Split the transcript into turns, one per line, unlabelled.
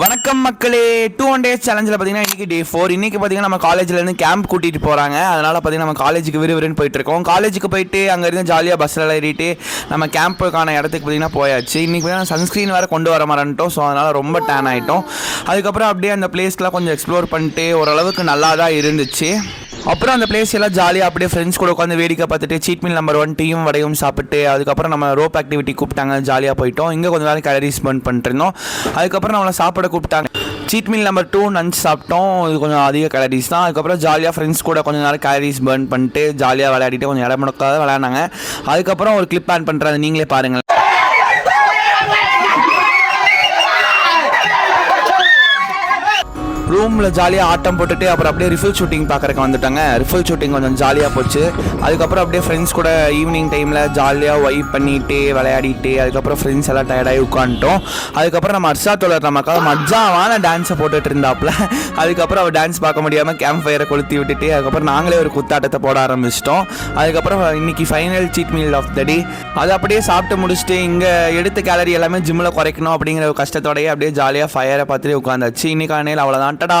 வணக்கம் மக்களே. 2 days சேலஞ்சில் பார்த்தீங்கன்னா இன்றைக்கி டே 4. இன்றைக்கி பார்த்தீங்கன்னா நம்ம காலேஜ்லேருந்து கேம்ப் கூட்டிகிட்டு போகிறாங்க. அதனால் பார்த்தீங்கன்னா நம்ம காலேஜுக்கு விறுவிறுன்னு போயிட்டுருக்கோம். காலேஜுக்கு போயிட்டு அங்கேருந்து ஜாலியாக பஸ்ஸில் ஏறிட்டு நம்ம கேம்புக்கான இடத்துக்கு பார்த்தீங்கன்னா போயாச்சு. இன்றைக்கி பார்த்தீங்கன்னா சன்ஸ்க்ரீன் வேறு கொண்டு வர மாட்டோம். ஸோ அதனால் ரொம்ப டேன் ஆகிட்டோம். அதுக்கப்புறம் அப்படியே அந்த பிளேஸ்க்கெலாம் கொஞ்சம் எக்ஸ்ப்ளோர் பண்ணிட்டு ஓரளவுக்கு நல்லா தான் இருந்துச்சு. அப்புறம் அந்த பிளேஸ் எல்லாம் ஜாலியாக அப்படியே ஃப்ரெண்ட்ஸ் கூட உட்காந்து வேடிக்கை பார்த்துட்டு சீட் மீல் நம்பர் 1 டீயும் வடையும் சாப்பிட்டு அதுக்கப்புறம் நம்ம ரோப் ஆக்டிவிட்டி கூப்பிட்டாங்க. ஜாலியாக போயிட்டோம். இங்கே கொஞ்சம் நேரம் கேலரிஸ் பர்ன் பண்ணிட்டு இருந்தோம். அதுக்கப்புறம் நம்மளை சாப்பிட கூப்பிட்டாங்க. சீட் மீல் நம்பர் 2 லஞ்ச் சாப்பிட்டோம். இது கொஞ்சம் அதிக கேலரிஸ் தான். அதுக்கப்புறம் ஜாலியாக ஃப்ரெண்ட்ஸ் கூட கொஞ்சம் நேரம் கேலரிஸ் பர்ன் பண்ணிட்டு ஜாலியாக விளையாடிட்டு கொஞ்சம் இடம் முடக்காத விளையாடினாங்க. அதுக்கப்புறம் ஒரு கிளிப் ஆன் பண்ணுறது நீங்களே பாருங்கள். ரூமில் ஜாலியாக ஆட்டம் போட்டுட்டு அப்புறம் அப்படியே ரிஃபில் ஷூட்டிங் பார்க்குறக்கு வந்துட்டாங்க. ரிஃபில் ஷூட்டிங் கொஞ்சம் ஜாலியாக போச்சு. அதுக்கப்புறம் அப்படியே ஃப்ரெண்ட்ஸ் கூட ஈவினிங் டைமில் ஜாலியாக வைப் பண்ணிட்டு விளையாடிட்டு அதுக்கப்புறம் ஃப்ரெண்ட்ஸ் எல்லாம் டயர்டாகி உட்காந்துட்டோம். அதுக்கப்புறம் நம்ம அர்ஷா தோழர் நமக்காக மஜாவான டான்ஸை போட்டுட்டு இருந்தாப்புல. அதுக்கப்புறம் அவர் டான்ஸ் பார்க்க முடியாமல் கேம்ப் ஃபயரை கொளுத்தி விட்டுட்டு அதுக்கப்புறம் நாங்களே ஒரு குத்தாட்டத்தை போட ஆரம்பிச்சிட்டோம். அதுக்கப்புறம் இன்னைக்கு final cheat meal of the day. அதை அப்படியே சாப்பிட்டு முடிச்சுட்டு இங்கே எடுத்த கேலரி எல்லாமே ஜிம்மில் குறைக்கணும் அப்படிங்கிற ஒரு கஷ்டத்தோடையே அப்படியே ஜாலியாக ஃபயரை பார்த்துட்டு உட்காந்தாச்சு. இன்னைக்கான அவ்வளோதான். டடா.